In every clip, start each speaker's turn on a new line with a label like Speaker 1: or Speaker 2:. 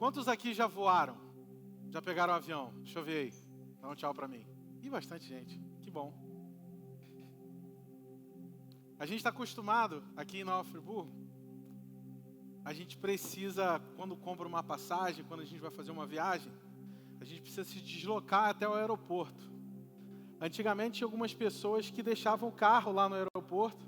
Speaker 1: Quantos aqui já voaram? Já pegaram o avião? Deixa eu ver aí. Dá um tchau pra mim. Ih, bastante gente. Que bom. A gente está acostumado aqui em Nova Friburgo. A gente precisa, quando compra uma passagem, quando a gente vai fazer uma viagem, a gente precisa se deslocar até o aeroporto. Antigamente tinha algumas pessoas que deixavam o carro lá no aeroporto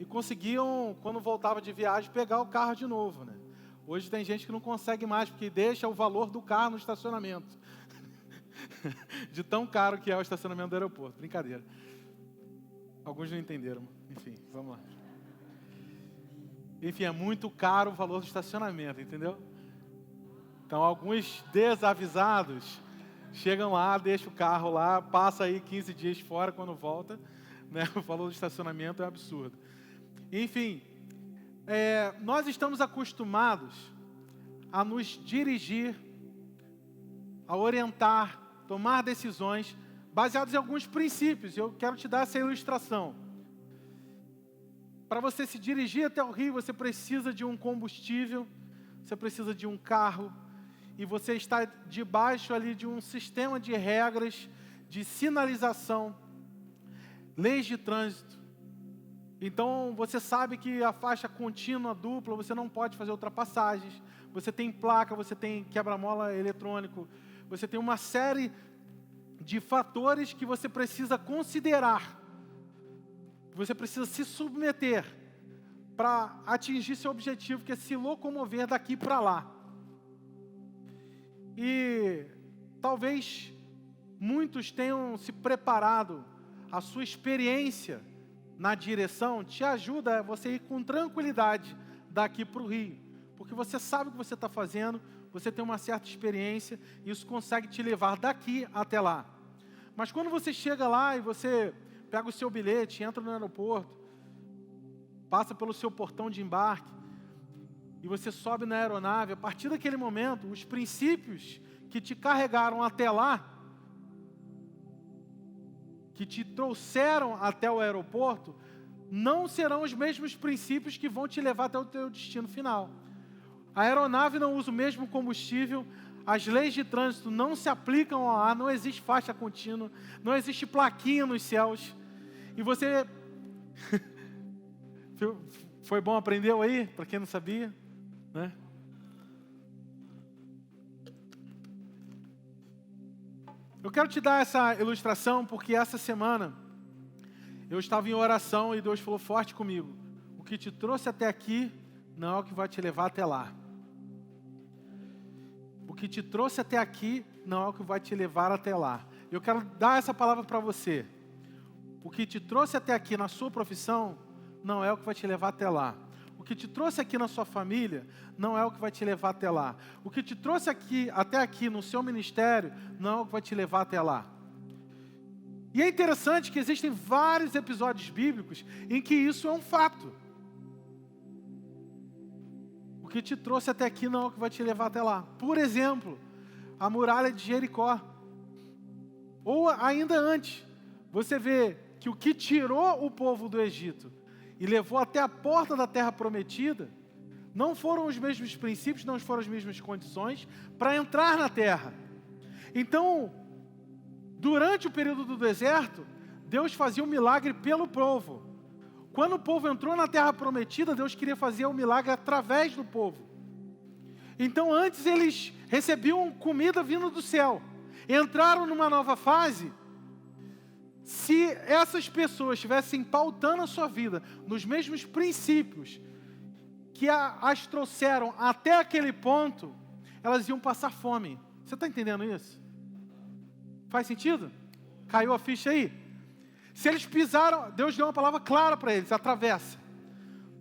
Speaker 1: e conseguiam, quando voltava de viagem, pegar o carro de novo, né? Hoje tem gente que não consegue mais, porque deixa o valor do carro no estacionamento. De tão caro que é o estacionamento do aeroporto. Brincadeira. Alguns não entenderam. Enfim, vamos lá. Enfim, é muito caro o valor do estacionamento, entendeu? Então, alguns desavisados chegam lá, deixam o carro lá, passa aí 15 dias fora, quando volta, né? O valor do estacionamento é absurdo. Enfim, nós estamos acostumados a nos dirigir, a orientar, tomar decisões baseadas em alguns princípios. Eu quero te dar essa ilustração. Para você se dirigir até o rio, você precisa de um combustível, você precisa de um carro, e você está debaixo ali de um sistema de regras, de sinalização, leis de trânsito. Então, você sabe que a faixa contínua dupla, você não pode fazer ultrapassagens, você tem placa, você tem quebra-mola eletrônico, você tem uma série de fatores que você precisa considerar, você precisa se submeter para atingir seu objetivo, que é se locomover daqui para lá. E talvez muitos tenham se preparado, a sua experiência na direção te ajuda a você ir com tranquilidade daqui para o rio, porque você sabe o que você está fazendo, você tem uma certa experiência, e isso consegue te levar daqui até lá. Mas quando você chega lá e você pega o seu bilhete, entra no aeroporto, passa pelo seu portão de embarque, e você sobe na aeronave, a partir daquele momento, os princípios que te carregaram até lá, que te trouxeram até o aeroporto, não serão os mesmos princípios que vão te levar até o teu destino final. A aeronave não usa o mesmo combustível, as leis de trânsito não se aplicam ao ar, não existe faixa contínua, não existe plaquinha nos céus. E você... Foi bom, aprendeu aí? Para quem não sabia, né? Eu quero te dar essa ilustração porque essa semana eu estava em oração e Deus falou forte comigo. O que te trouxe até aqui não é o que vai te levar até lá. O que te trouxe até aqui não é o que vai te levar até lá. Eu quero dar essa palavra para você. O que te trouxe até aqui na sua profissão não é o que vai te levar até lá. O que te trouxe aqui na sua família não é o que vai te levar até lá. O que te trouxe até aqui no seu ministério não é o que vai te levar até lá. E é interessante que existem vários episódios bíblicos em que isso é um fato. O que te trouxe até aqui não é o que vai te levar até lá. Por exemplo, a muralha de Jericó. Ou ainda antes, você vê que o que tirou o povo do Egito e levou até a porta da terra prometida, não foram os mesmos princípios, não foram as mesmas condições para entrar na terra. Então, durante o período do deserto, Deus fazia um milagre pelo povo. Quando o povo entrou na terra prometida, Deus queria fazer o milagre através do povo. Então, antes eles recebiam comida vindo do céu. Entraram numa nova fase. Se essas pessoas estivessem pautando a sua vida nos mesmos princípios que as trouxeram até aquele ponto, elas iam passar fome. Você está entendendo isso? Faz sentido? Caiu a ficha aí? Se eles pisaram, Deus deu uma palavra clara para eles: atravessa,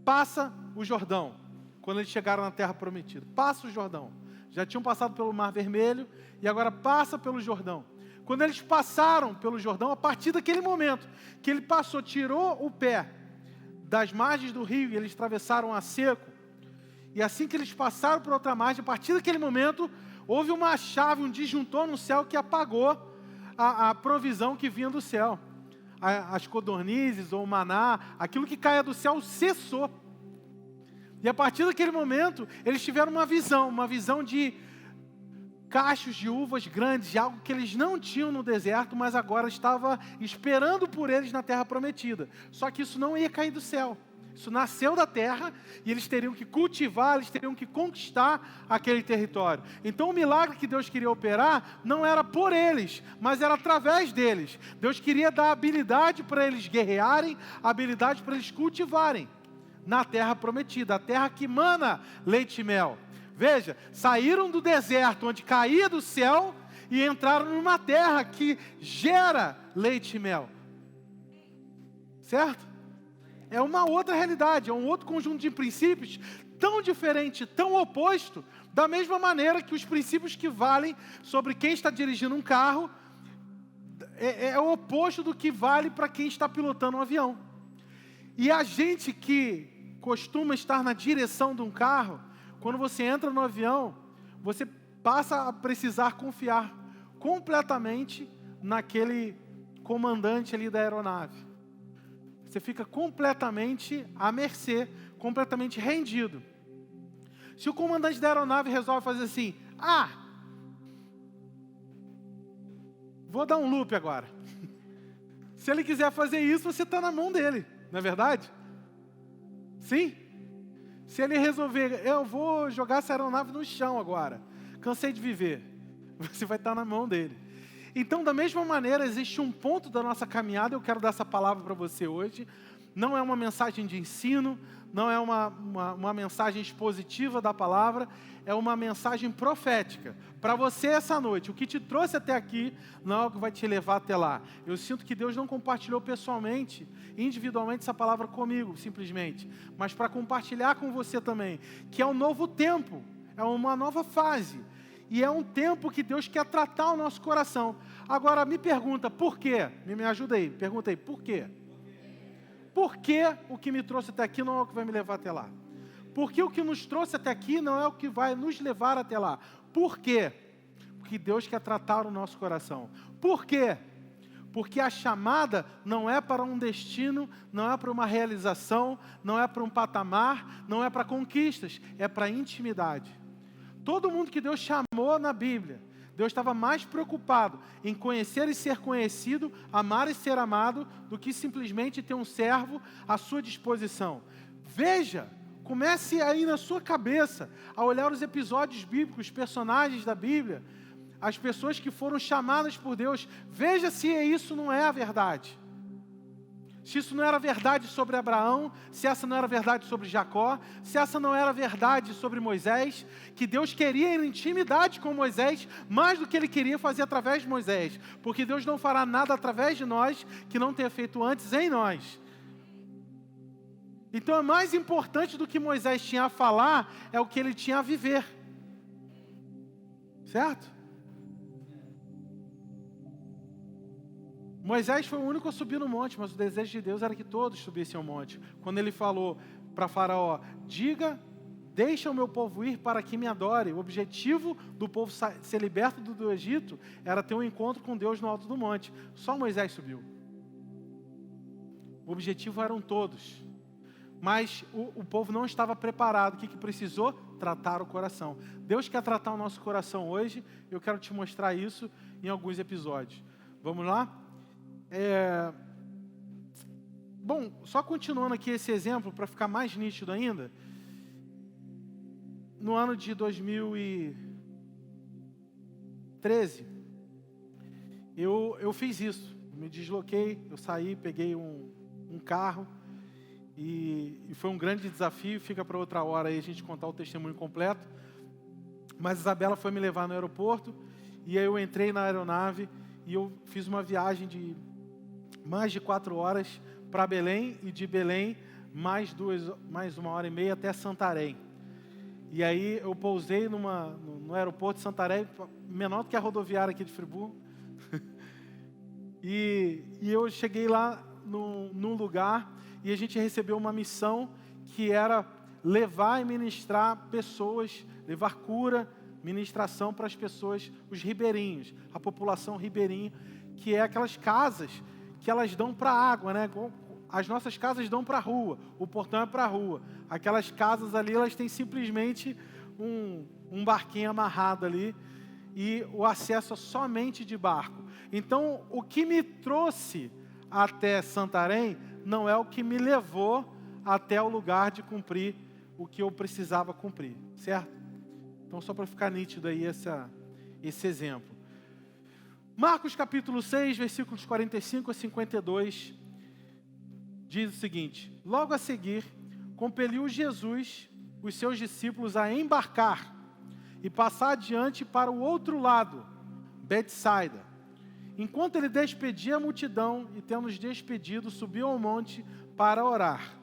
Speaker 1: passa o Jordão. Quando eles chegaram na terra prometida, passa o Jordão. Já tinham passado pelo Mar Vermelho e agora passa pelo Jordão. Quando eles passaram pelo Jordão, a partir daquele momento que ele passou, tirou o pé das margens do rio e eles atravessaram a seco, e assim que eles passaram por outra margem, a partir daquele momento, houve uma chave, um disjuntor no céu que apagou a provisão que vinha do céu. As codornizes ou o maná, aquilo que caia do céu cessou. E a partir daquele momento, eles tiveram uma visão de cachos de uvas grandes, de algo que eles não tinham no deserto, mas agora estava esperando por eles na terra prometida. Só que isso não ia cair do céu. Isso nasceu da terra e eles teriam que cultivar, eles teriam que conquistar aquele território. Então o milagre que Deus queria operar não era por eles, mas era através deles. Deus queria dar habilidade para eles guerrearem, habilidade para eles cultivarem na terra prometida, a terra que mana leite e mel. Veja, saíram do deserto onde caía do céu e entraram numa terra que gera leite e mel. Certo? É uma outra realidade, é um outro conjunto de princípios tão diferente, tão oposto, da mesma maneira que os princípios que valem sobre quem está dirigindo um carro é o oposto do que vale para quem está pilotando um avião. E a gente que costuma estar na direção de um carro, quando você entra no avião, você passa a precisar confiar completamente naquele comandante ali da aeronave. Você fica completamente à mercê, completamente rendido. Se o comandante da aeronave resolve fazer assim, vou dar um loop agora. Se ele quiser fazer isso, você está na mão dele, não é verdade? Sim? Se ele resolver, eu vou jogar essa aeronave no chão agora, cansei de viver, você vai estar na mão dele. Então, da mesma maneira, existe um ponto da nossa caminhada, eu quero dar essa palavra para você hoje. Não é uma mensagem de ensino, não é uma mensagem expositiva da palavra, é uma mensagem profética. Para você essa noite, o que te trouxe até aqui, não é algo que vai te levar até lá. Eu sinto que Deus não compartilhou pessoalmente, individualmente, essa palavra comigo, simplesmente. Mas para compartilhar com você também, que é um novo tempo, é uma nova fase. E é um tempo que Deus quer tratar o nosso coração. Agora, me pergunta, por quê? Me ajuda aí, pergunta aí, por quê? Por que o que me trouxe até aqui não é o que vai me levar até lá? Por que o que nos trouxe até aqui não é o que vai nos levar até lá? Por quê? Porque Deus quer tratar o nosso coração. Por quê? Porque a chamada não é para um destino, não é para uma realização, não é para um patamar, não é para conquistas, é para intimidade. Todo mundo que Deus chamou na Bíblia, Deus estava mais preocupado em conhecer e ser conhecido, amar e ser amado, do que simplesmente ter um servo à sua disposição. Veja, comece aí na sua cabeça a olhar os episódios bíblicos, os personagens da Bíblia, as pessoas que foram chamadas por Deus. Veja se isso não é a verdade. Se isso não era verdade sobre Abraão, se essa não era verdade sobre Jacó, se essa não era verdade sobre Moisés, que Deus queria ir em intimidade com Moisés, mais do que Ele queria fazer através de Moisés, porque Deus não fará nada através de nós que não tenha feito antes em nós. Então é mais importante do que Moisés tinha a falar, é o que ele tinha a viver. Certo? Moisés foi o único a subir no monte, mas o desejo de Deus era que todos subissem ao monte. Quando ele falou para Faraó, deixa o meu povo ir para que me adore. O objetivo do povo ser liberto do Egito era ter um encontro com Deus no alto do monte. Só Moisés subiu. O objetivo eram todos. Mas o povo não estava preparado. O que precisou? Tratar o coração. Deus quer tratar o nosso coração hoje. Eu quero te mostrar isso em alguns episódios. Vamos lá? Bom, só continuando aqui esse exemplo, para ficar mais nítido ainda. No ano de 2013, eu fiz isso. Me desloquei, eu saí, peguei um carro, e foi um grande desafio. Fica para outra hora aí a gente contar o testemunho completo. Mas Isabela foi me levar no aeroporto, e aí eu entrei na aeronave, e eu fiz uma viagem de mais de 4 horas para Belém, e de Belém mais 1h30 até Santarém. E aí eu pousei no aeroporto de Santarém, menor do que a rodoviária aqui de Friburgo. e eu cheguei lá num lugar, e a gente recebeu uma missão que era levar e ministrar pessoas, levar cura, ministração para as pessoas, os ribeirinhos, a população ribeirinha, que é aquelas casas que elas dão para água, né? as nossas casas dão para a rua, o portão é para a rua. Aquelas casas ali, elas têm simplesmente um barquinho amarrado ali, e o acesso é somente de barco. Então, o que me trouxe até Santarém não é o que me levou até o lugar de cumprir o que eu precisava cumprir, certo? Então, só para ficar nítido aí esse exemplo. Marcos capítulo 6, versículos 45 a 52, diz o seguinte: logo a seguir, compeliu Jesus os seus discípulos a embarcar e passar adiante para o outro lado, Betsaida. Enquanto ele despedia a multidão, e tendo-os despedido, subiu ao monte para orar.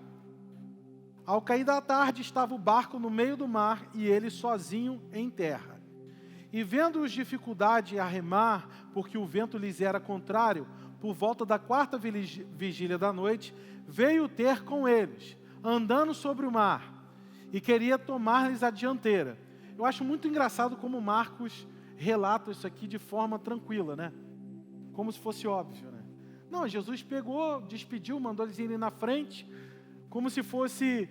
Speaker 1: Ao cair da tarde, estava o barco no meio do mar e ele sozinho em terra. E vendo-os dificuldade a remar, porque o vento lhes era contrário, por volta da 4ª vigília da noite, veio ter com eles, andando sobre o mar, e queria tomar-lhes a dianteira. Eu acho muito engraçado como Marcos relata isso aqui de forma tranquila, né? Como se fosse óbvio, né? Não, Jesus pegou, despediu, mandou eles irem na frente, como se fosse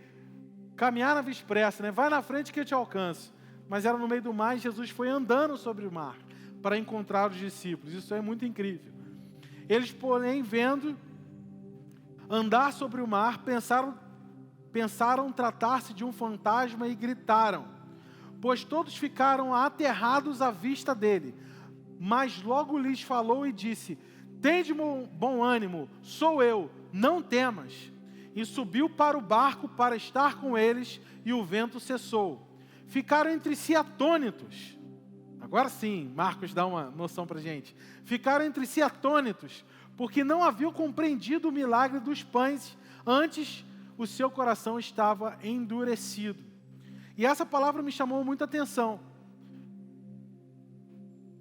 Speaker 1: caminhar na via expressa, né? Vai na frente que eu te alcanço. Mas era no meio do mar e Jesus foi andando sobre o mar para encontrar os discípulos. Isso é muito incrível. Eles, porém, vendo andar sobre o mar, pensaram tratar-se de um fantasma e gritaram, pois todos ficaram aterrados à vista dele. Mas logo lhes falou e disse: tende bom ânimo, sou eu, não temas. E subiu para o barco para estar com eles, e o vento cessou. Ficaram entre si atônitos. Agora sim, Marcos dá uma noção para a gente. Ficaram entre si atônitos, porque não haviam compreendido o milagre dos pães, antes o seu coração estava endurecido. E essa palavra me chamou muita atenção.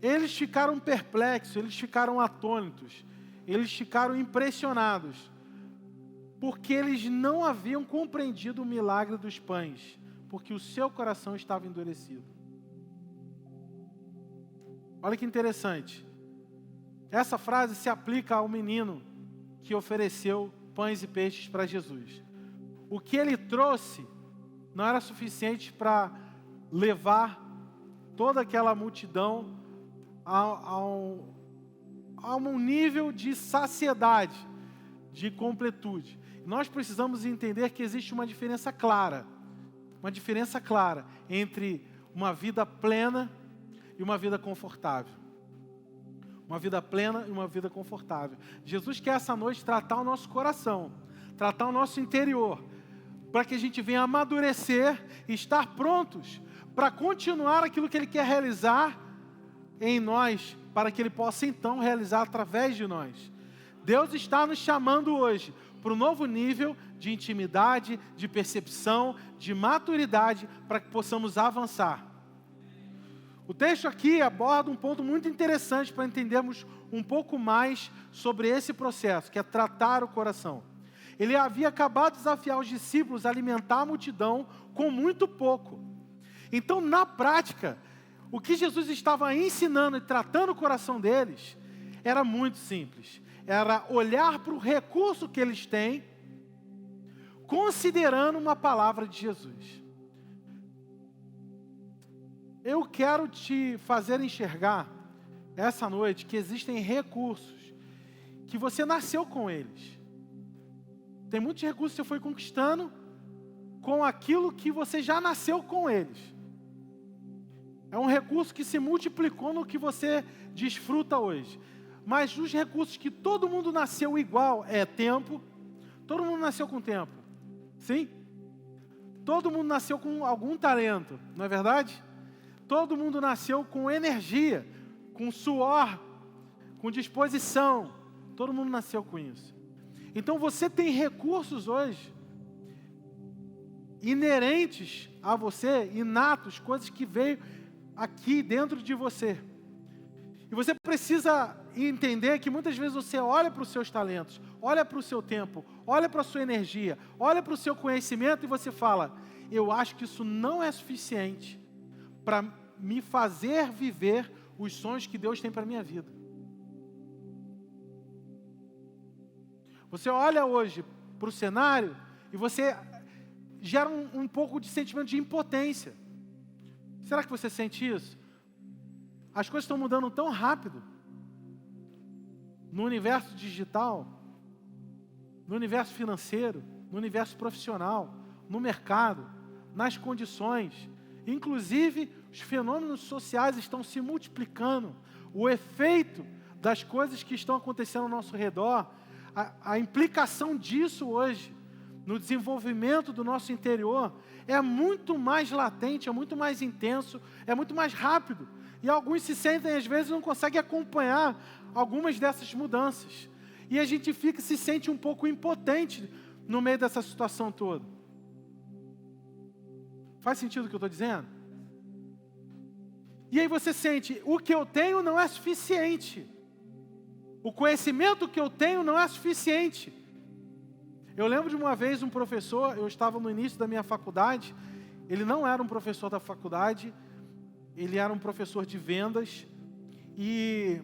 Speaker 1: Eles ficaram perplexos, eles ficaram atônitos, eles ficaram impressionados, porque eles não haviam compreendido o milagre dos pães, porque o seu coração estava endurecido. Olha que interessante. Essa frase se aplica ao menino que ofereceu pães e peixes para Jesus. O que ele trouxe não era suficiente para levar toda aquela multidão a um nível de saciedade, de completude. Nós precisamos entender que existe uma diferença clara entre uma vida plena e uma vida confortável. Uma vida plena e uma vida confortável. Jesus quer essa noite tratar o nosso coração, tratar o nosso interior, para que a gente venha amadurecer e estar prontos para continuar aquilo que Ele quer realizar em nós, para que Ele possa então realizar através de nós. Deus está nos chamando hoje para um novo nível de intimidade, de percepção, de maturidade, para que possamos avançar. O texto aqui aborda um ponto muito interessante para entendermos um pouco mais sobre esse processo, que é tratar o coração. Ele havia acabado de desafiar os discípulos a alimentar a multidão com muito pouco. Então, na prática, o que Jesus estava ensinando e tratando o coração deles era muito simples. Era olhar para o recurso que eles têm, considerando uma palavra de Jesus. Eu quero te fazer enxergar essa noite que existem recursos que você nasceu com eles. Tem muitos recursos que você foi conquistando com aquilo que você já nasceu com eles. É um recurso que se multiplicou no que você desfruta hoje. Mas os recursos que todo mundo nasceu igual é tempo. Todo mundo nasceu com tempo. Sim? Todo mundo nasceu com algum talento, não é verdade? Todo mundo nasceu com energia, com suor, com disposição. Todo mundo nasceu com isso. Então você tem recursos hoje, inerentes a você, inatos, coisas que veio aqui dentro de você. E você precisa entender que muitas vezes você olha para os seus talentos, olha para o seu tempo, olha para a sua energia, olha para o seu conhecimento e você fala: eu acho que isso não é suficiente para me fazer viver os sonhos que Deus tem para a minha vida. Você olha hoje para o cenário e você gera um pouco de sentimento de impotência. Será que você sente isso? As coisas estão mudando tão rápido. No universo digital, no universo financeiro, no universo profissional, no mercado, nas condições. Inclusive, os fenômenos sociais estão se multiplicando. O efeito das coisas que estão acontecendo ao nosso redor, a implicação disso hoje, no desenvolvimento do nosso interior, é muito mais latente, é muito mais intenso, é muito mais rápido. E alguns se sentem, às vezes, não conseguem acompanhar algumas dessas mudanças. E a gente se sente um pouco impotente no meio dessa situação toda. Faz sentido o que eu estou dizendo? E aí você sente, o que eu tenho não é suficiente. O conhecimento que eu tenho não é suficiente. Eu lembro de uma vez um professor, eu estava no início da minha faculdade, ele não era um professor da faculdade, ele era um professor de vendas, e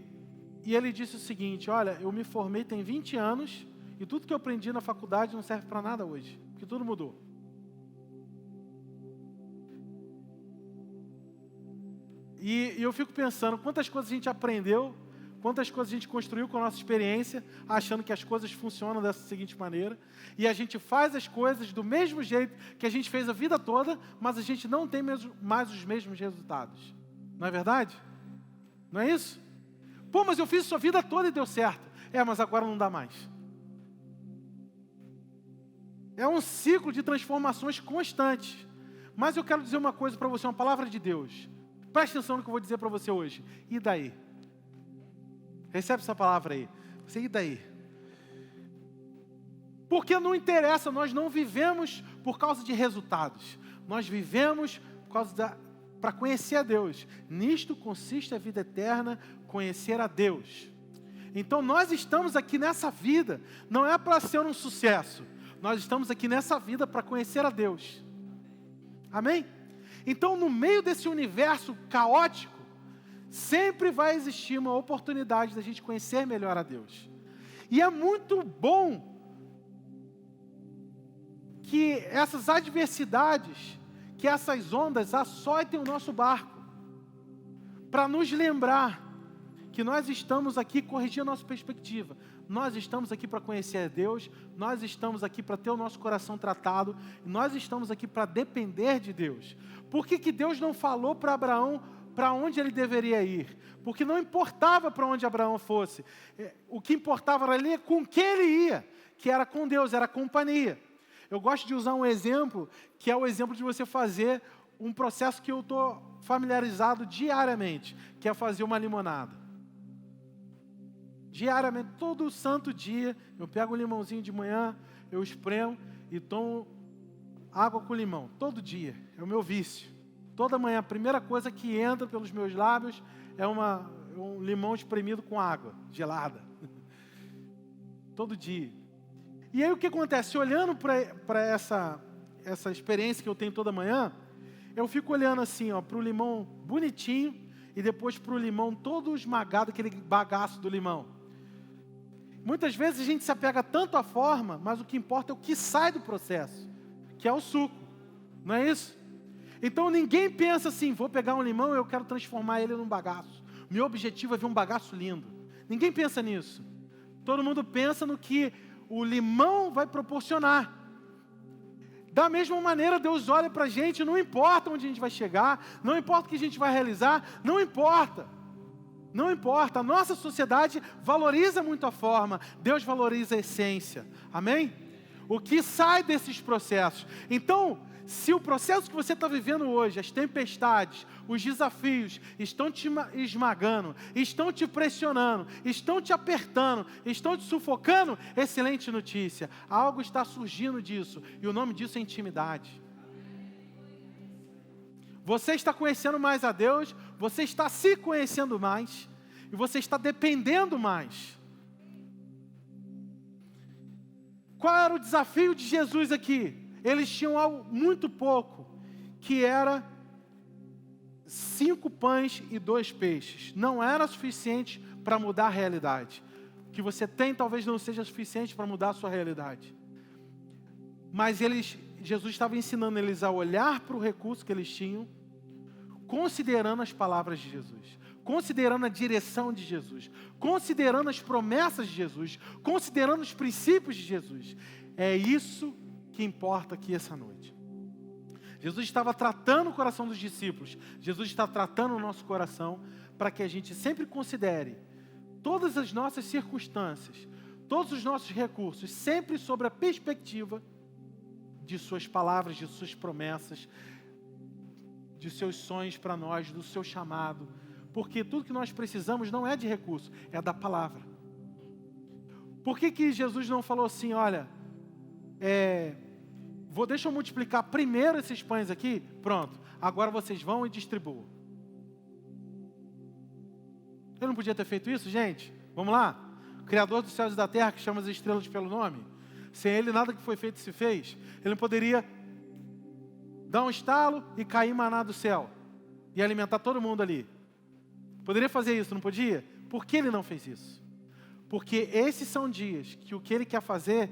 Speaker 1: ele disse o seguinte: olha, eu me formei tem 20 anos, e tudo que eu aprendi na faculdade não serve para nada hoje, porque tudo mudou. E eu fico pensando, quantas coisas a gente aprendeu, quantas coisas a gente construiu com a nossa experiência, achando que as coisas funcionam dessa seguinte maneira, e a gente faz as coisas do mesmo jeito que a gente fez a vida toda, mas a gente não tem mais os mesmos resultados. Não é verdade? Não é isso? Pô, mas eu fiz isso a vida toda e deu certo. Mas agora não dá mais. É um ciclo de transformações constantes. Mas eu quero dizer uma coisa para você, uma palavra de Deus. Preste atenção no que eu vou dizer para você hoje. E daí? Recebe essa palavra aí. Você, e daí? Porque não interessa, nós não vivemos por causa de resultados. Nós vivemos por causa para conhecer a Deus. Nisto consiste a vida eterna, conhecer a Deus. Então nós estamos aqui nessa vida, não é para ser um sucesso. Nós estamos aqui nessa vida para conhecer a Deus. Amém? Então, no meio desse universo caótico, sempre vai existir uma oportunidade da gente conhecer melhor a Deus. E é muito bom que essas adversidades, que essas ondas açoitem o nosso barco, para nos lembrar que nós estamos aqui corrigindo a nossa perspectiva. Nós estamos aqui para conhecer a Deus, nós estamos aqui para ter o nosso coração tratado, nós estamos aqui para depender de Deus. Por que Deus não falou para Abraão para onde ele deveria ir? Porque não importava para onde Abraão fosse. O que importava ali é com quem ele ia, que era com Deus, era a companhia. Eu gosto de usar um exemplo, que é o exemplo de você fazer um processo que eu estou familiarizado diariamente, que é fazer uma limonada. Diariamente, todo santo dia, eu pego um limãozinho de manhã, eu espremo e tomo água com limão. Todo dia, é o meu vício. Toda manhã, a primeira coisa que entra pelos meus lábios é um limão espremido com água gelada. Todo dia. E aí o que acontece? Olhando para essa experiência que eu tenho toda manhã, eu fico olhando assim, para o limão bonitinho e depois para o limão todo esmagado, aquele bagaço do limão. Muitas vezes a gente se apega tanto à forma, mas o que importa é o que sai do processo, que é o suco, não é isso? Então ninguém pensa assim, vou pegar um limão e eu quero transformar ele num bagaço. Meu objetivo é ver um bagaço lindo. Ninguém pensa nisso. Todo mundo pensa no que o limão vai proporcionar. Da mesma maneira, Deus olha para a gente, não importa onde a gente vai chegar, não importa o que a gente vai realizar, não importa. Não importa, a nossa sociedade valoriza muito a forma, Deus valoriza a essência, amém? O que sai desses processos. Então, se o processo que você está vivendo hoje, as tempestades, os desafios, estão te esmagando, estão te pressionando, estão te apertando, estão te sufocando, excelente notícia, algo está surgindo disso, e o nome disso é intimidade. Você está conhecendo mais a Deus, você está se conhecendo mais, e você está dependendo mais. Qual era o desafio de Jesus aqui? Eles tinham algo muito pouco, que era 5 pães e 2 peixes. Não era suficiente para mudar a realidade. O que você tem talvez não seja suficiente para mudar a sua realidade. Mas Jesus estava ensinando eles a olhar para o recurso que eles tinham, considerando as palavras de Jesus, considerando a direção de Jesus, considerando as promessas de Jesus, considerando os princípios de Jesus. É isso que importa aqui essa noite. Jesus estava tratando o coração dos discípulos, Jesus está tratando o nosso coração para que a gente sempre considere todas as nossas circunstâncias, todos os nossos recursos, sempre sobre a perspectiva de suas palavras, de suas promessas, de seus sonhos para nós, do seu chamado. Porque tudo que nós precisamos não é de recurso, é da palavra. Por que Jesus não falou assim, olha, deixa eu multiplicar primeiro esses pães aqui, pronto, agora vocês vão e distribuam. Eu não podia ter feito isso, gente? Vamos lá? O Criador dos céus e da terra, que chama as estrelas pelo nome, sem Ele nada que foi feito se fez. Ele poderia dar um estalo e cair maná do céu e alimentar todo mundo ali. Poderia fazer isso, não podia? Por que Ele não fez isso? Porque esses são dias que o que Ele quer fazer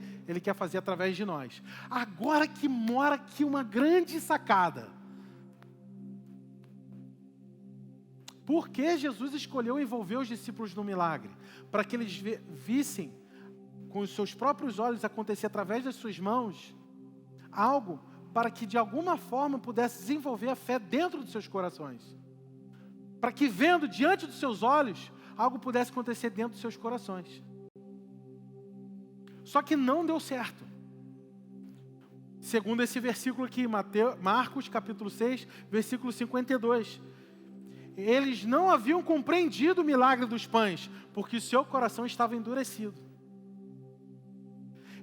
Speaker 1: através de nós. Agora que mora aqui uma grande sacada. Por que Jesus escolheu envolver os discípulos no milagre? Para que eles vissem com os seus próprios olhos acontecer através das suas mãos algo para que de alguma forma pudesse desenvolver a fé dentro dos seus corações. Para que vendo diante dos seus olhos, algo pudesse acontecer dentro dos seus corações. Só que não deu certo. Segundo esse versículo aqui, Marcos capítulo 6, versículo 52. Eles não haviam compreendido o milagre dos pães, porque o seu coração estava endurecido.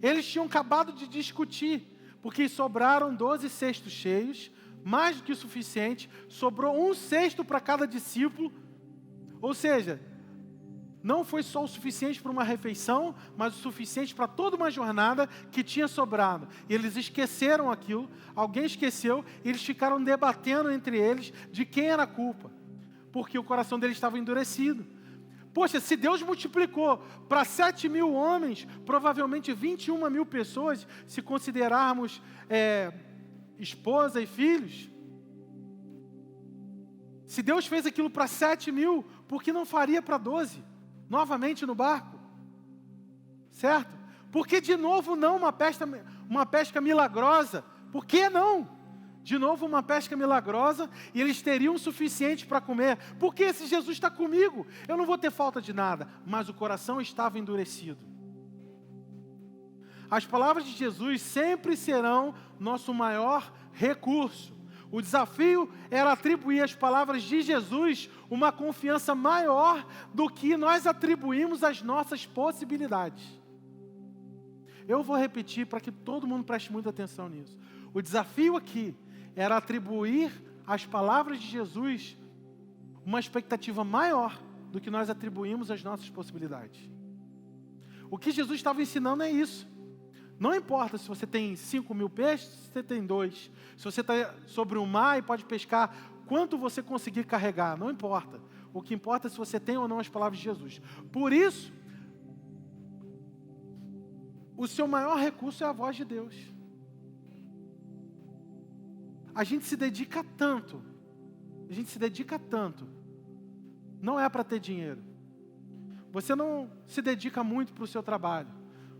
Speaker 1: Eles tinham acabado de discutir, porque sobraram 12 cestos cheios, mais do que o suficiente, sobrou um cesto para cada discípulo, ou seja, não foi só o suficiente para uma refeição, mas o suficiente para toda uma jornada que tinha sobrado. E eles esqueceram aquilo, alguém esqueceu, e eles ficaram debatendo entre eles de quem era a culpa, porque o coração deles estava endurecido. Poxa, se Deus multiplicou para 7.000 homens, provavelmente 21.000 pessoas, se considerarmos esposa e filhos. Se Deus fez aquilo para 7.000, por que não faria para 12? Novamente no barco. Certo? Por que de novo não uma pesca milagrosa? Por que não? De novo uma pesca milagrosa e eles teriam o suficiente para comer. Porque esse Jesus está comigo, eu não vou ter falta de nada. Mas o coração estava endurecido. As palavras de Jesus sempre serão nosso maior recurso. O desafio era atribuir às palavras de Jesus uma confiança maior do que nós atribuímos às nossas possibilidades. Eu vou repetir para que todo mundo preste muita atenção nisso. O desafio aqui era atribuir às palavras de Jesus uma expectativa maior do que nós atribuímos às nossas possibilidades. O que Jesus estava ensinando é isso. Não importa se você tem 5.000 peixes, se você tem 2. Se você está sobre um mar e pode pescar, quanto você conseguir carregar, não importa. O que importa é se você tem ou não as palavras de Jesus. Por isso, o seu maior recurso é a voz de Deus. A gente se dedica tanto, não é para ter dinheiro. Você não se dedica muito para o seu trabalho,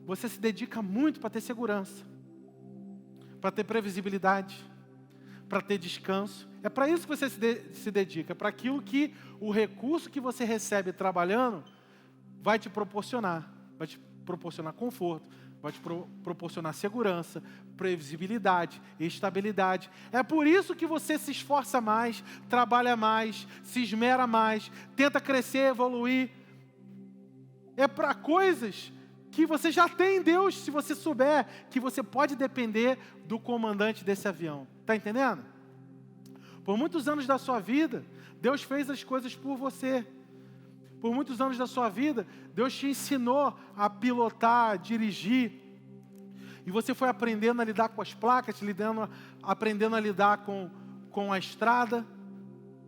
Speaker 1: você se dedica muito para ter segurança, para ter previsibilidade, para ter descanso. É para isso que você se dedica, para aquilo que o recurso que você recebe trabalhando vai te proporcionar conforto, vai te proporcionar segurança, previsibilidade, estabilidade. É por isso que você se esforça mais, trabalha mais, se esmera mais, tenta crescer, evoluir. É para coisas que você já tem em Deus, se você souber que você pode depender do comandante desse avião. Está entendendo? Por muitos anos da sua vida, Deus fez as coisas por você. Por muitos anos da sua vida, Deus te ensinou a pilotar, a dirigir. E você foi aprendendo a lidar com as placas, aprendendo a lidar com a estrada,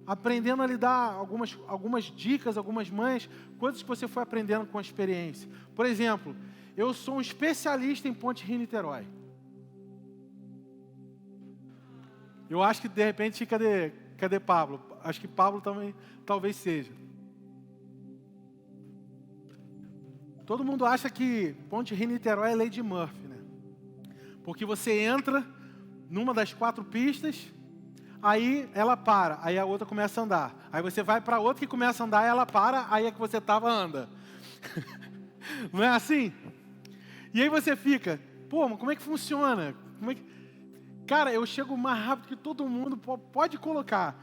Speaker 1: aprendendo a lidar algumas dicas, algumas manhas, coisas que você foi aprendendo com a experiência. Por exemplo, eu sou um especialista em Ponte Rio-Niterói. Eu acho que de repente, cadê Pablo? Acho que Pablo também talvez seja. Todo mundo acha que Ponte Rio-Niterói é Lady Murphy, né? Porque você entra numa das 4 pistas, aí ela para, aí a outra começa a andar. Aí você vai para outra que começa a andar, ela para, aí a que você estava anda. Não é assim? E aí você fica, pô, mas como é que funciona? Cara, eu chego mais rápido que todo mundo, pode colocar.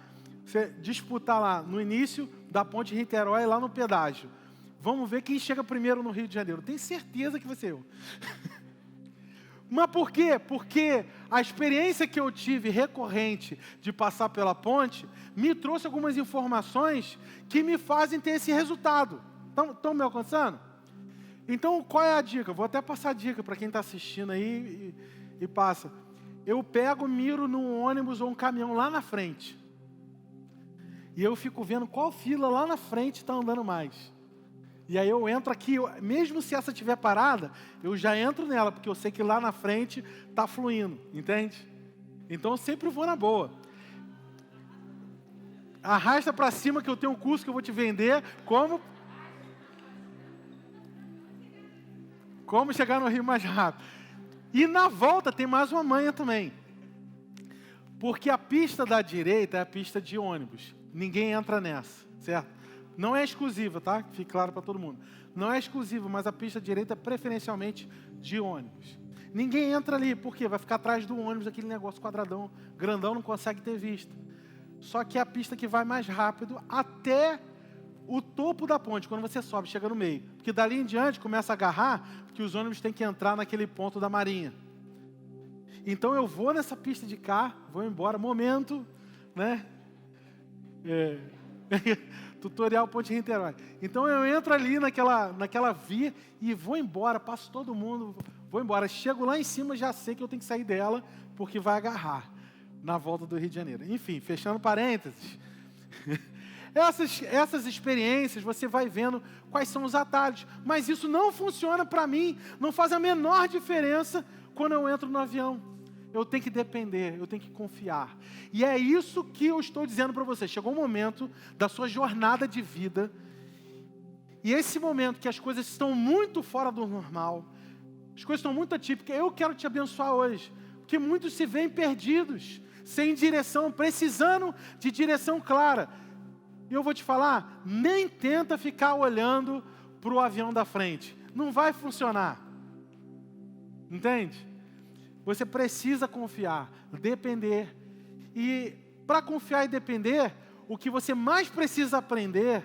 Speaker 1: Você disputar lá no início da Ponte Rio-Niterói, lá no pedágio. Vamos ver quem chega primeiro no Rio de Janeiro. Tenho certeza que vai ser eu. Mas por quê? Porque a experiência que eu tive recorrente de passar pela ponte me trouxe algumas informações que me fazem ter esse resultado. Estão me alcançando? Então, qual é a dica? Vou até passar a dica para quem está assistindo aí e passa. Eu pego, miro num ônibus ou um caminhão lá na frente. E eu fico vendo qual fila lá na frente está andando mais. E aí eu entro aqui, mesmo se essa estiver parada, eu já entro nela, porque eu sei que lá na frente está fluindo, entende? Então eu sempre vou na boa. Arrasta para cima que eu tenho um curso que eu vou te vender, como chegar no Rio mais rápido. E na volta tem mais uma manha também. Porque a pista da direita é a pista de ônibus. Ninguém entra nessa, certo? Não é exclusiva, tá? Fique claro para todo mundo. Não é exclusiva, mas a pista direita é preferencialmente de ônibus. Ninguém entra ali, por quê? Vai ficar atrás do ônibus, aquele negócio quadradão, grandão, não consegue ter vista. Só que é a pista que vai mais rápido até o topo da ponte, quando você sobe, chega no meio. Porque dali em diante começa a agarrar, porque os ônibus têm que entrar naquele ponto da Marinha. Então eu vou nessa pista de cá, vou embora, momento, né? Tutorial Ponte Rio-Niterói. Então eu entro ali naquela via e vou embora, passo todo mundo, vou embora. Chego lá em cima, já sei que eu tenho que sair dela, porque vai agarrar na volta do Rio de Janeiro. Enfim, fechando parênteses. Essas experiências, você vai vendo quais são os atalhos. Mas isso não funciona para mim, não faz a menor diferença quando eu entro no avião. Eu tenho que depender, eu tenho que confiar. E é isso que eu estou dizendo para você. Chegou um momento da sua jornada de vida, e esse momento que as coisas estão muito fora do normal, as coisas estão muito atípicas, eu quero te abençoar hoje, porque muitos se veem perdidos, sem direção, precisando de direção clara. E eu vou te falar, nem tenta ficar olhando para o avião da frente. Não vai funcionar. Entende? Você precisa confiar, depender. E para confiar e depender, o que você mais precisa aprender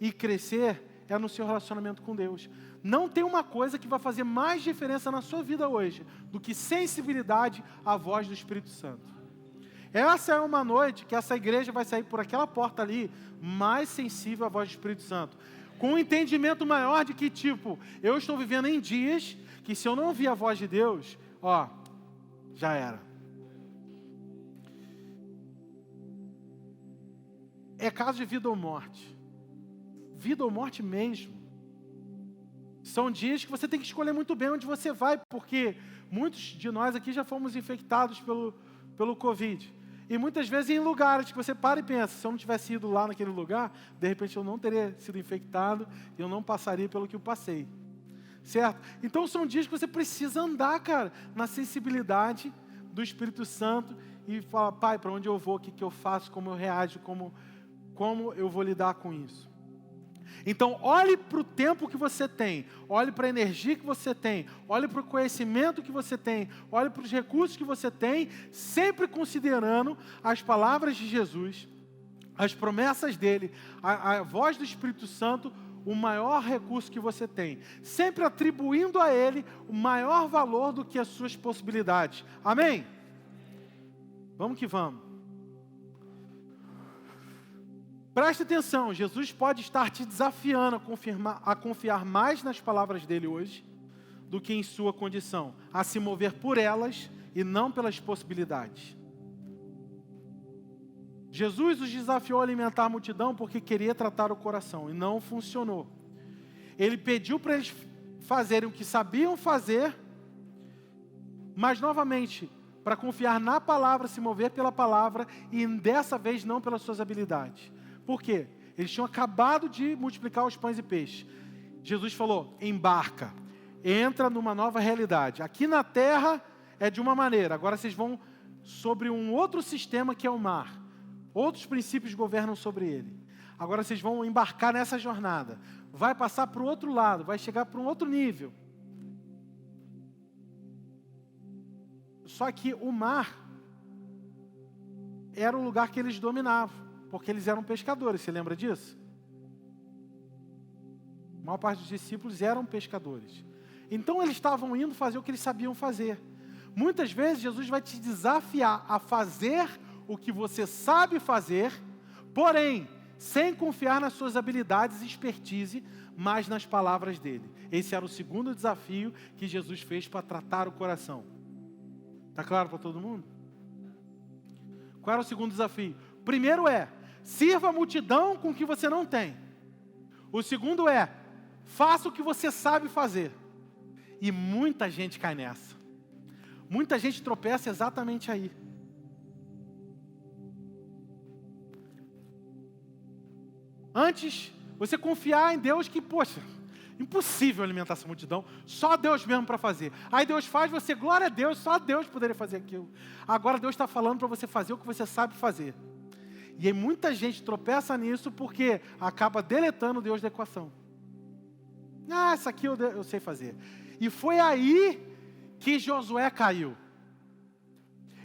Speaker 1: e crescer é no seu relacionamento com Deus. Não tem uma coisa que vai fazer mais diferença na sua vida hoje do que sensibilidade à voz do Espírito Santo. Essa é uma noite que essa igreja vai sair por aquela porta ali mais sensível à voz do Espírito Santo. Com um entendimento maior de que, eu estou vivendo em dias que se eu não ouvir a voz de Deus, já era. É caso de vida ou morte. Vida ou morte mesmo. São dias que você tem que escolher muito bem onde você vai, porque muitos de nós aqui já fomos infectados pelo Covid. E muitas vezes em lugares que você para e pensa, se eu não tivesse ido lá naquele lugar, de repente eu não teria sido infectado e eu não passaria pelo que eu passei. Certo? Então são dias que você precisa andar, cara, na sensibilidade do Espírito Santo e falar, Pai, para onde eu vou, o que eu faço, como eu reajo, como eu vou lidar com isso. Então olhe para o tempo que você tem, olhe para a energia que você tem, olhe para o conhecimento que você tem, olhe para os recursos que você tem, sempre considerando as palavras de Jesus, as promessas dele, a voz do Espírito Santo, o maior recurso que você tem, sempre atribuindo a Ele o maior valor do que as suas possibilidades. Amém? Vamos que vamos. Preste atenção, Jesus pode estar te desafiando a confiar mais nas palavras dele hoje do que em sua condição, a se mover por elas e não pelas possibilidades. Jesus os desafiou a alimentar a multidão porque queria tratar o coração, e não funcionou. Ele pediu para eles fazerem o que sabiam fazer, mas novamente, para confiar na palavra, se mover pela palavra e dessa vez não pelas suas habilidades. Por quê? Eles tinham acabado de multiplicar os pães e peixes. Jesus falou, embarca, entra numa nova realidade. Aqui na terra é de uma maneira, agora vocês vão sobre um outro sistema que é o mar. Outros princípios governam sobre ele. Agora vocês vão embarcar nessa jornada. Vai passar para o outro lado, vai chegar para um outro nível. Só que o mar era o lugar que eles dominavam, porque eles eram pescadores, você lembra disso? A maior parte dos discípulos eram pescadores. Então eles estavam indo fazer o que eles sabiam fazer. Muitas vezes Jesus vai te desafiar a fazer o que você sabe fazer, porém, sem confiar nas suas habilidades e expertise, mas nas palavras dele. Esse era o segundo desafio que Jesus fez para tratar o coração. Está claro para todo mundo? Qual era o segundo desafio? O primeiro é, sirva a multidão com o que você não tem. O segundo é, faça o que você sabe fazer. E muita gente cai nessa. Muita gente tropeça exatamente aí. Antes, você confiar em Deus que, poxa, impossível alimentar essa multidão, só Deus mesmo para fazer. Aí Deus faz, você, glória a Deus, só Deus poderia fazer aquilo. Agora Deus está falando para você fazer o que você sabe fazer. E aí muita gente tropeça nisso porque acaba deletando Deus da equação. Ah, isso aqui eu sei fazer. E foi aí que Josué caiu.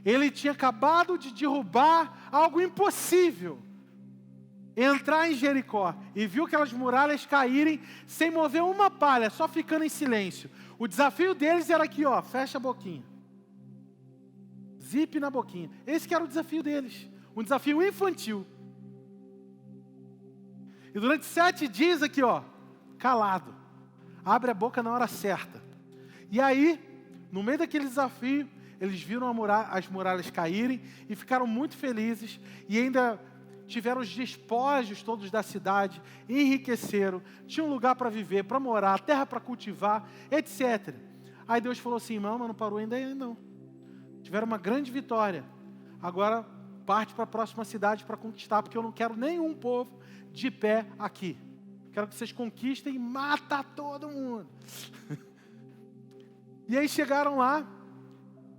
Speaker 1: Ele tinha acabado de derrubar algo impossível. Entrar em Jericó e viu aquelas muralhas caírem sem mover uma palha, só ficando em silêncio. O desafio deles era aqui, ó, fecha a boquinha. Zip na boquinha. Esse que era o desafio deles. Um desafio infantil. E durante 7 dias aqui, ó, calado. Abre a boca na hora certa. E aí, no meio daquele desafio, eles viram as muralhas caírem e ficaram muito felizes e ainda tiveram os despojos todos da cidade, enriqueceram, tinham um lugar para viver, para morar, terra para cultivar, etc. Aí Deus falou assim, mas não parou ainda não. Tiveram uma grande vitória. Agora parte para a próxima cidade para conquistar, porque eu não quero nenhum povo de pé aqui. Quero que vocês conquistem e matem todo mundo. E aí chegaram lá,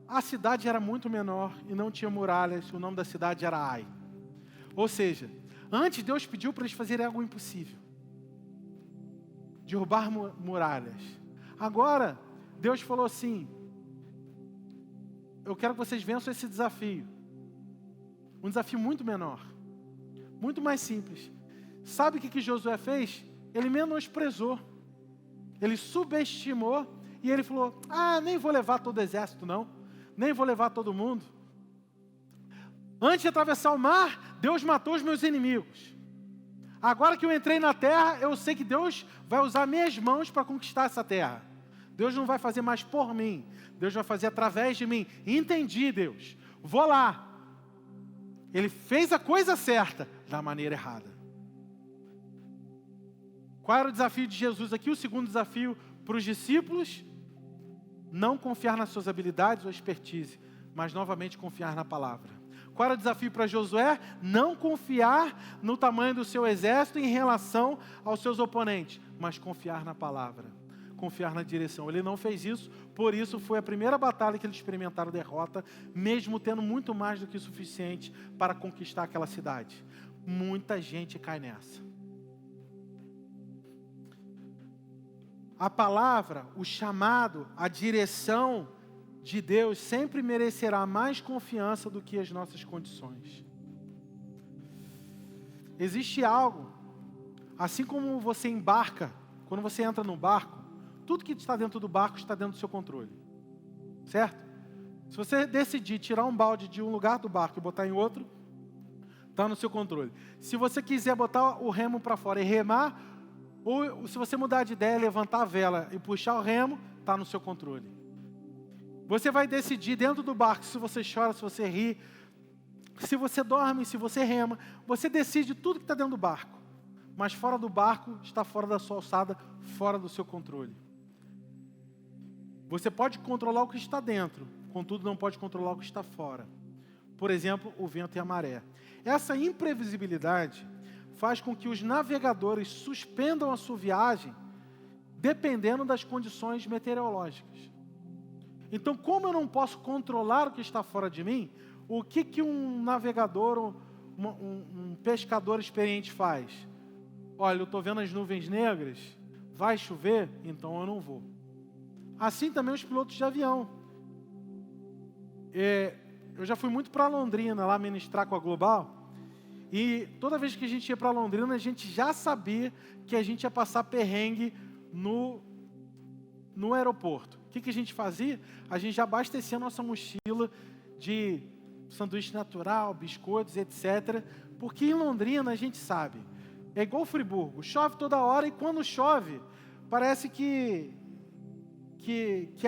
Speaker 1: a cidade era muito menor e não tinha muralhas, o nome da cidade era Ai. Ou seja, antes Deus pediu para eles fazerem algo impossível. Derrubar muralhas. Agora, Deus falou assim, eu quero que vocês vençam esse desafio. Um desafio muito menor. Muito mais simples. Sabe o que Josué fez? Ele menosprezou. Ele subestimou e ele falou, nem vou levar todo o exército não. Nem vou levar todo mundo. Antes de atravessar o mar, Deus matou os meus inimigos. Agora que eu entrei na terra, eu sei que Deus vai usar minhas mãos para conquistar essa terra. Deus não vai fazer mais por mim. Deus vai fazer através de mim. Entendi, Deus. Vou lá. Ele fez a coisa certa, da maneira errada. Qual era o desafio de Jesus aqui? O segundo desafio para os discípulos? Não confiar nas suas habilidades ou expertise, mas novamente confiar na palavra. Qual era o desafio para Josué? Não confiar no tamanho do seu exército em relação aos seus oponentes, mas confiar na palavra, confiar na direção. Ele não fez isso, por isso foi a primeira batalha que eles experimentaram derrota, mesmo tendo muito mais do que o suficiente para conquistar aquela cidade. Muita gente cai nessa. A palavra, o chamado, a direção de Deus sempre merecerá mais confiança do que as nossas condições. Existe algo, assim como você embarca, quando você entra no barco, tudo que está dentro do barco está dentro do seu controle. Certo? Se você decidir tirar um balde de um lugar do barco e botar em outro, está no seu controle. Se você quiser botar o remo para fora e remar, ou se você mudar de ideia, levantar a vela e puxar o remo, está no seu controle. Você vai decidir dentro do barco se você chora, se você ri, se você dorme, se você rema. Você decide tudo que está dentro do barco. Mas fora do barco está fora da sua alçada, fora do seu controle. Você pode controlar o que está dentro, contudo não pode controlar o que está fora. Por exemplo, o vento e a maré. Essa imprevisibilidade faz com que os navegadores suspendam a sua viagem dependendo das condições meteorológicas. Então, como eu não posso controlar o que está fora de mim, o que um navegador, um pescador experiente faz? Olha, eu estou vendo as nuvens negras, vai chover, então eu não vou. Assim também os pilotos de avião. Eu já fui muito para Londrina, lá ministrar com a Global, e toda vez que a gente ia para Londrina, a gente já sabia que a gente ia passar perrengue no aeroporto. O que a gente fazia? A gente já abastecia a nossa mochila de sanduíche natural, biscoitos, etc. Porque em Londrina a gente sabe, é igual Friburgo, chove toda hora e quando chove, parece que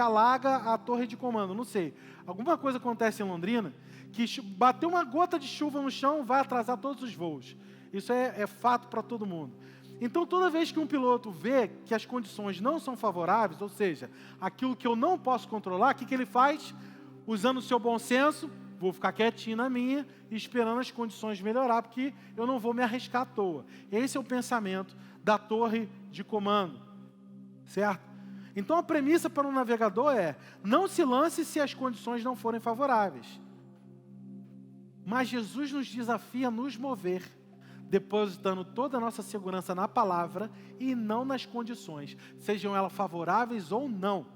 Speaker 1: alaga a torre de comando, não sei. Alguma coisa acontece em Londrina, que bateu uma gota de chuva no chão, vai atrasar todos os voos. Isso é fato para todo mundo. Então, toda vez que um piloto vê que as condições não são favoráveis, ou seja, aquilo que eu não posso controlar, o que ele faz? Usando o seu bom senso, vou ficar quietinho na minha, esperando as condições melhorar, porque eu não vou me arriscar à toa. Esse é o pensamento da torre de comando, certo? Então, a premissa para um navegador é: não se lance se as condições não forem favoráveis. Mas Jesus nos desafia a nos mover, depositando toda a nossa segurança na palavra e não nas condições, sejam elas favoráveis ou não.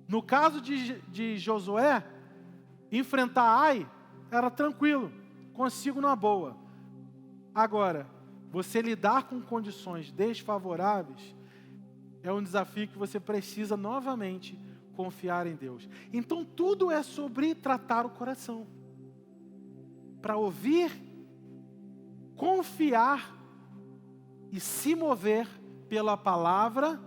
Speaker 1: No caso de Josué, enfrentar Ai era tranquilo, consigo numa boa. Agora, você lidar com condições desfavoráveis é um desafio que você precisa novamente confiar em Deus. Então tudo é sobre tratar o coração, para ouvir, confiar e se mover pela palavra,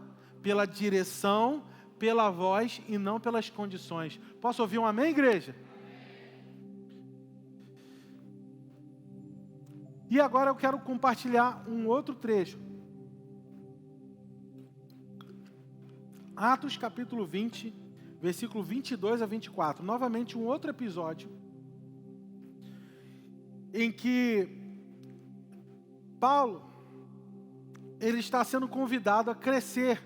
Speaker 1: pela direção, pela voz e não pelas condições. Posso ouvir um amém, igreja? E agora eu quero compartilhar um outro trecho. Atos capítulo 20, versículo 22 a 24. Novamente um outro episódio em que Paulo, ele está sendo convidado a crescer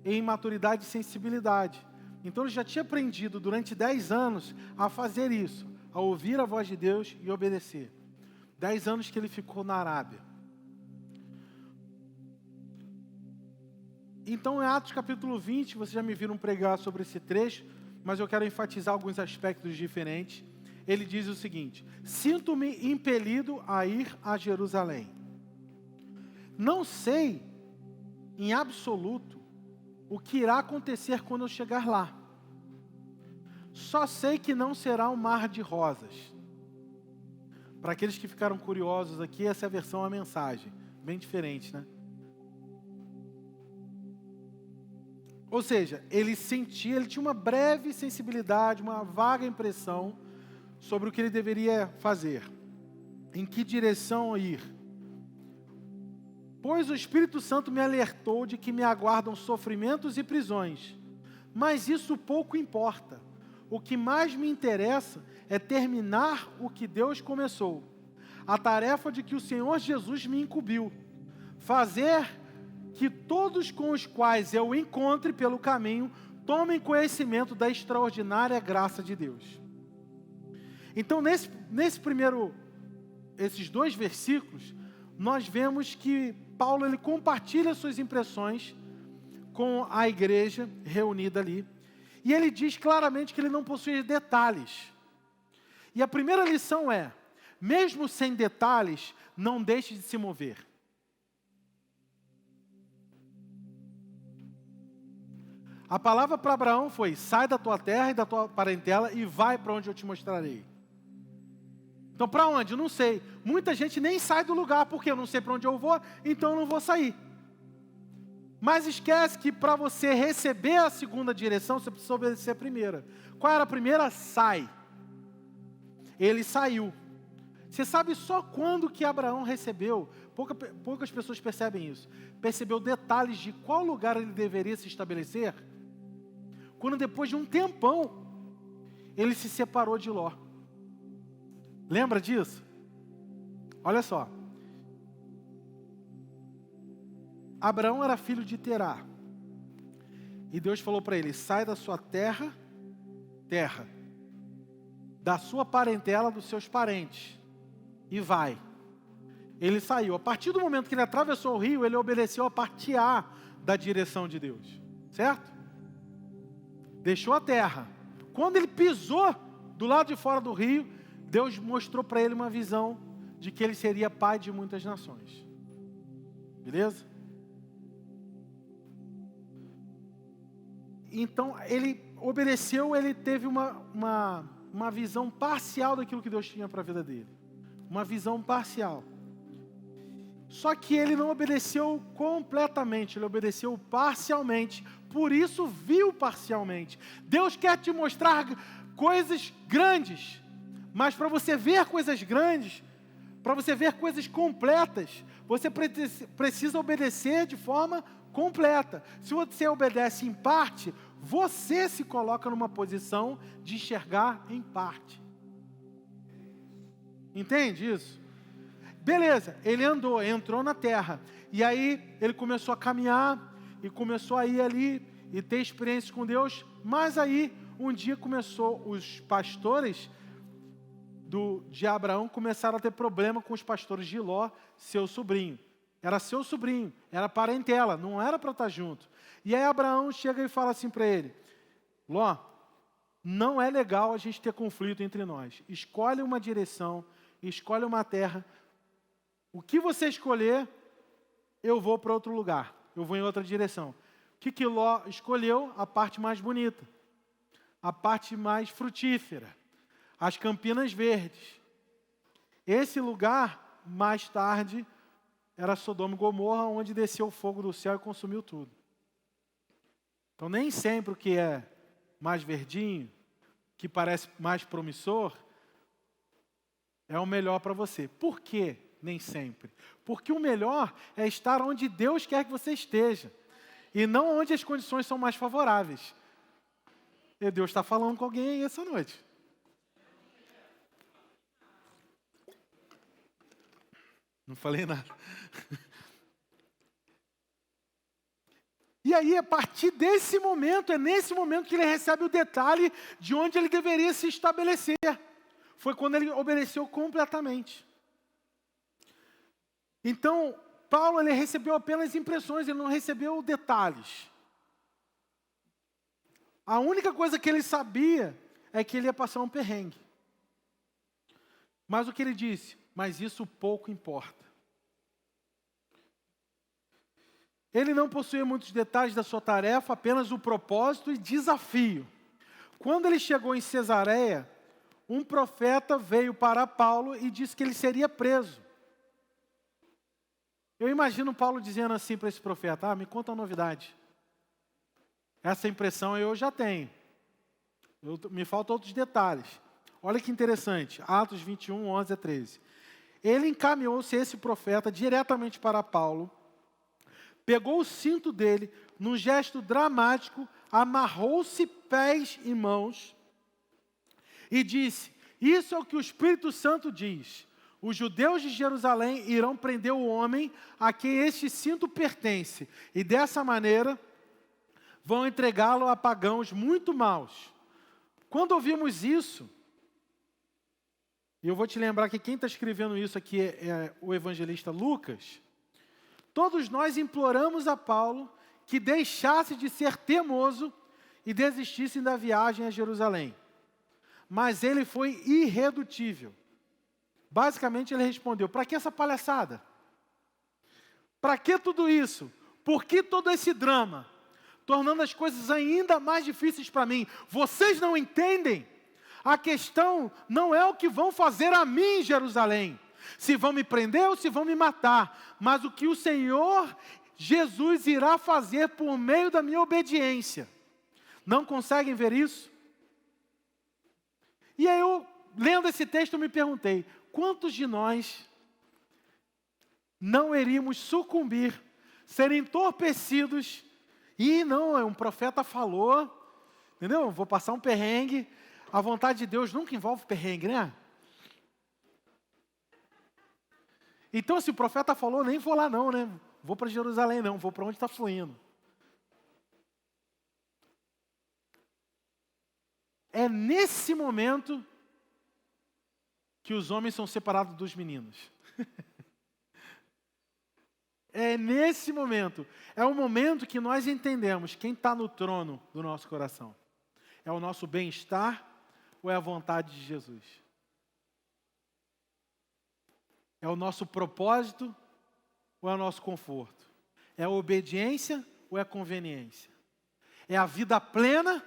Speaker 1: em maturidade e sensibilidade. Então ele já tinha aprendido durante 10 anos a fazer isso, a ouvir a voz de Deus e obedecer. 10 anos que ele ficou na Arábia. Então em Atos capítulo 20, vocês já me viram pregar sobre esse trecho, mas eu quero enfatizar alguns aspectos diferentes. Ele diz o seguinte: sinto-me impelido a ir a Jerusalém. Não sei em absoluto o que irá acontecer quando eu chegar lá. Só sei que não será um mar de rosas. Para aqueles que ficaram curiosos aqui, essa é a versão, a mensagem. Bem diferente, né? Ou seja, ele tinha uma breve sensibilidade, uma vaga impressão sobre o que ele deveria fazer. Em que direção ir? Pois o Espírito Santo me alertou de que me aguardam sofrimentos e prisões. Mas isso pouco importa. O que mais me interessa é terminar o que Deus começou. A tarefa de que o Senhor Jesus me incumbiu. Fazer que todos com os quais eu encontre pelo caminho tomem conhecimento da extraordinária graça de Deus. Então, esses 2 versículos, nós vemos que Paulo ele compartilha suas impressões com a igreja reunida ali. E ele diz claramente que ele não possui detalhes. E a primeira lição é: mesmo sem detalhes, não deixe de se mover. A palavra para Abraão foi: sai da tua terra e da tua parentela e vai para onde eu te mostrarei. Então, para onde? Eu não sei. Muita gente nem sai do lugar, porque eu não sei para onde eu vou, então eu não vou sair. Mas esquece que para você receber a segunda direção, você precisa obedecer a primeira. Qual era a primeira? Sai. Ele saiu. Você sabe só quando que Abraão recebeu? Poucas pessoas percebem isso. Percebeu detalhes de qual lugar ele deveria se estabelecer? quando depois de um tempão, ele se separou de Ló. Lembra disso? Olha só. Abraão era filho de Terá. E Deus falou para ele: sai da sua terra, da sua parentela, dos seus parentes, e vai. Ele saiu. A partir do momento que ele atravessou o rio, ele obedeceu a parte A da direção de Deus. Certo? Deixou a terra. Quando ele pisou do lado de fora do rio, Deus mostrou para ele uma visão de que ele seria pai de muitas nações. Beleza? Então, ele obedeceu, ele teve uma visão parcial daquilo que Deus tinha para a vida dele. Uma visão parcial. Só que ele não obedeceu completamente, ele obedeceu parcialmente. Por isso, viu parcialmente. Deus quer te mostrar coisas grandes. Mas para você ver coisas grandes, para você ver coisas completas, você precisa obedecer de forma completa. Se você obedece em parte, você se coloca numa posição de enxergar em parte. Entende isso? Beleza, ele andou, entrou na terra. E aí ele começou a caminhar e começou a ir ali e ter experiências com Deus. Mas aí um dia os pastores de Abraão começaram a ter problema com os pastores de Ló, seu sobrinho. Era seu sobrinho, era parentela, não era para estar junto. E aí Abraão chega e fala assim para ele: Ló, não é legal a gente ter conflito entre nós. Escolhe uma direção, escolhe uma terra. O que você escolher, eu vou para outro lugar. Eu vou em outra direção. O que Ló escolheu? A parte mais bonita. A parte mais frutífera. As Campinas Verdes. Esse lugar, mais tarde, era Sodoma e Gomorra, onde desceu o fogo do céu e consumiu tudo. Então, nem sempre o que é mais verdinho, que parece mais promissor, é o melhor para você. Por quê? Nem sempre. Porque o melhor é estar onde Deus quer que você esteja. E não onde as condições são mais favoráveis. E Deus está falando com alguém aí essa noite. Não falei nada. E aí, a partir desse momento, é nesse momento que ele recebe o detalhe de onde ele deveria se estabelecer. Foi quando ele obedeceu completamente. Então, Paulo, ele recebeu apenas impressões, ele não recebeu detalhes. A única coisa que ele sabia é que ele ia passar um perrengue. Mas o que ele disse? Mas isso pouco importa. Ele não possuía muitos detalhes da sua tarefa, apenas o propósito e desafio. Quando ele chegou em Cesareia, um profeta veio para Paulo e disse que ele seria preso. Eu imagino Paulo dizendo assim para esse profeta: me conta a novidade. Essa impressão eu já tenho. Me faltam outros detalhes. Olha que interessante, Atos 21, 11 a 13. Ele encaminhou-se, esse profeta, diretamente para Paulo, pegou o cinto dele, num gesto dramático, amarrou-se pés e mãos e disse: isso é o que o Espírito Santo diz. Os judeus de Jerusalém irão prender o homem a quem este cinto pertence, e dessa maneira vão entregá-lo a pagãos muito maus. Quando ouvimos isso, e eu vou te lembrar que quem está escrevendo isso aqui é o evangelista Lucas, todos nós imploramos a Paulo que deixasse de ser teimoso e desistisse da viagem a Jerusalém. Mas ele foi irredutível. Basicamente ele respondeu: para que essa palhaçada? Para que tudo isso? Por que todo esse drama? Tornando as coisas ainda mais difíceis para mim. Vocês não entendem? A questão não é o que vão fazer a mim em Jerusalém. Se vão me prender ou se vão me matar. Mas o que o Senhor Jesus irá fazer por meio da minha obediência. Não conseguem ver isso? E aí eu, lendo esse texto, me perguntei: quantos de nós não iríamos sucumbir, ser entorpecidos? E não, um profeta falou, entendeu? Vou passar um perrengue. A vontade de Deus nunca envolve perrengue, né? Então, se o profeta falou, nem vou lá não, né? Vou para Jerusalém não, vou para onde está fluindo. É nesse momento que os homens são separados dos meninos. É nesse momento. É o momento que nós entendemos quem está no trono do nosso coração. É o nosso bem-estar ou é a vontade de Jesus? É o nosso propósito ou é o nosso conforto? É a obediência ou é a conveniência? É a vida plena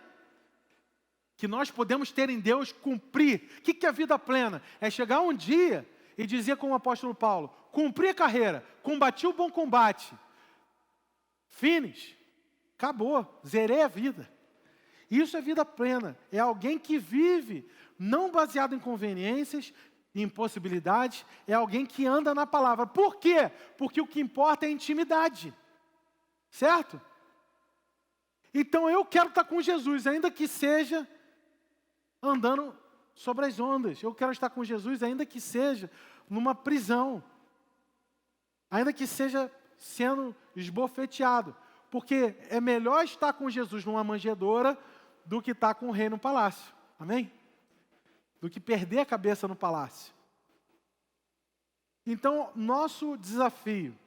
Speaker 1: que nós podemos ter em Deus, cumprir. O que é a vida plena? É chegar um dia e dizer como o apóstolo Paulo, cumpri a carreira, combati o bom combate, finish, acabou, zerei a vida. Isso é vida plena, é alguém que vive, não baseado em conveniências, em impossibilidades, é alguém que anda na palavra. Por quê? Porque o que importa é a intimidade, certo? Então eu quero estar com Jesus, ainda que seja andando sobre as ondas. Eu quero estar com Jesus, ainda que seja numa prisão. Ainda que seja sendo esbofeteado. Porque é melhor estar com Jesus numa manjedoura do que estar com o rei no palácio. Amém? Do que perder a cabeça no palácio. Então, nosso desafio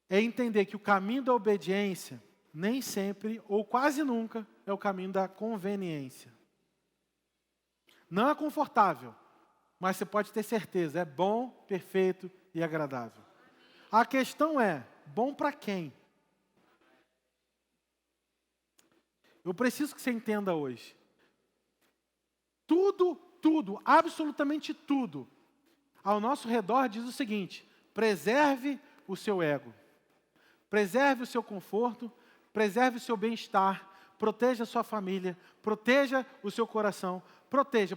Speaker 1: é entender que o caminho da obediência nem sempre, ou quase nunca, é o caminho da conveniência. Não é confortável, mas você pode ter certeza, é bom, perfeito e agradável. A questão é, bom para quem? Eu preciso que você entenda hoje. Tudo, absolutamente tudo, ao nosso redor diz o seguinte: preserve o seu ego, preserve o seu conforto, preserve o seu bem-estar, proteja a sua família, proteja o seu coração, proteja,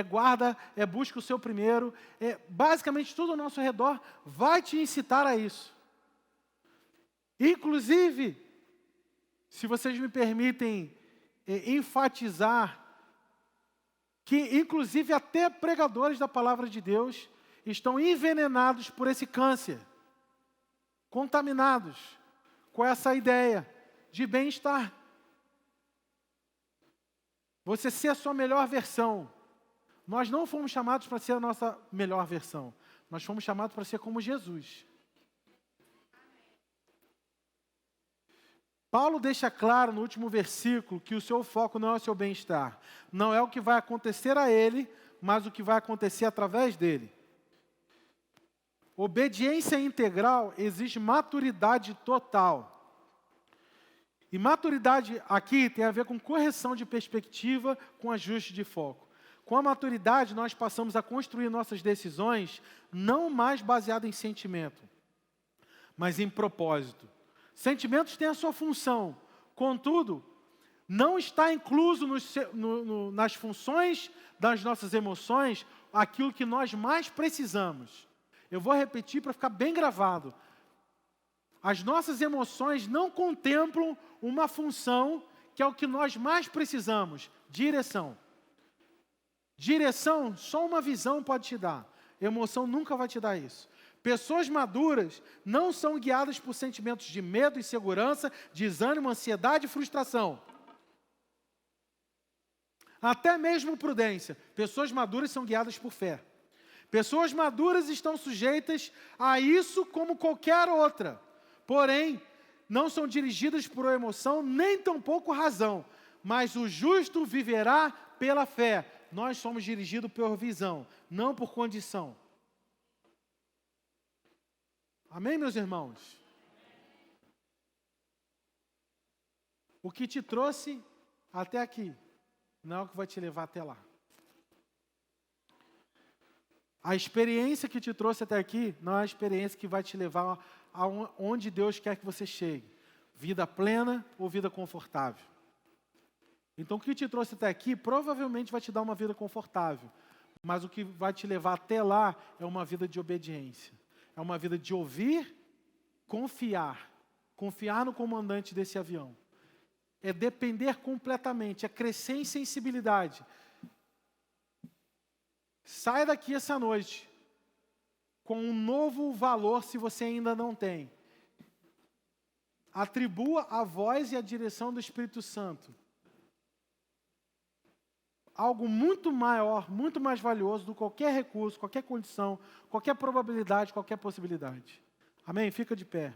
Speaker 1: guarda, busca o seu primeiro, basicamente tudo ao nosso redor vai te incitar a isso. Inclusive, se vocês me permitem enfatizar, que inclusive até pregadores da palavra de Deus estão envenenados por esse câncer, contaminados com essa ideia de bem-estar. Você ser a sua melhor versão. Nós não fomos chamados para ser a nossa melhor versão. Nós fomos chamados para ser como Jesus. Paulo deixa claro no último versículo que o seu foco não é o seu bem-estar. Não é o que vai acontecer a ele, mas o que vai acontecer através dele. Obediência integral exige maturidade total. E maturidade aqui tem a ver com correção de perspectiva, com ajuste de foco. Com a maturidade, nós passamos a construir nossas decisões não mais baseadas em sentimento, mas em propósito. Sentimentos têm a sua função, contudo, não está incluso nas funções das nossas emoções aquilo que nós mais precisamos. Eu vou repetir para ficar bem gravado. As nossas emoções não contemplam uma função que é o que nós mais precisamos: direção. Direção, só uma visão pode te dar. Emoção nunca vai te dar isso. Pessoas maduras não são guiadas por sentimentos de medo, insegurança, desânimo, ansiedade e frustração. Até mesmo prudência. Pessoas maduras são guiadas por fé. Pessoas maduras estão sujeitas a isso como qualquer outra. Porém, não são dirigidas por emoção, nem tampouco razão. Mas o justo viverá pela fé. Nós somos dirigidos por visão, não por condição. Amém, meus irmãos? O que te trouxe até aqui não é o que vai te levar até lá. A experiência que te trouxe até aqui não é a experiência que vai te levar aonde Deus quer que você chegue. Vida plena ou vida confortável. Então o que te trouxe até aqui provavelmente vai te dar uma vida confortável. Mas o que vai te levar até lá é uma vida de obediência. É uma vida de ouvir, confiar. Confiar no comandante desse avião. é depender completamente, é crescer em sensibilidade. Saia daqui essa noite com um novo valor se você ainda não tem. Atribua a voz e a direção do Espírito Santo. Algo muito maior, muito mais valioso do que qualquer recurso, qualquer condição, qualquer probabilidade, qualquer possibilidade. Amém? Fica de pé.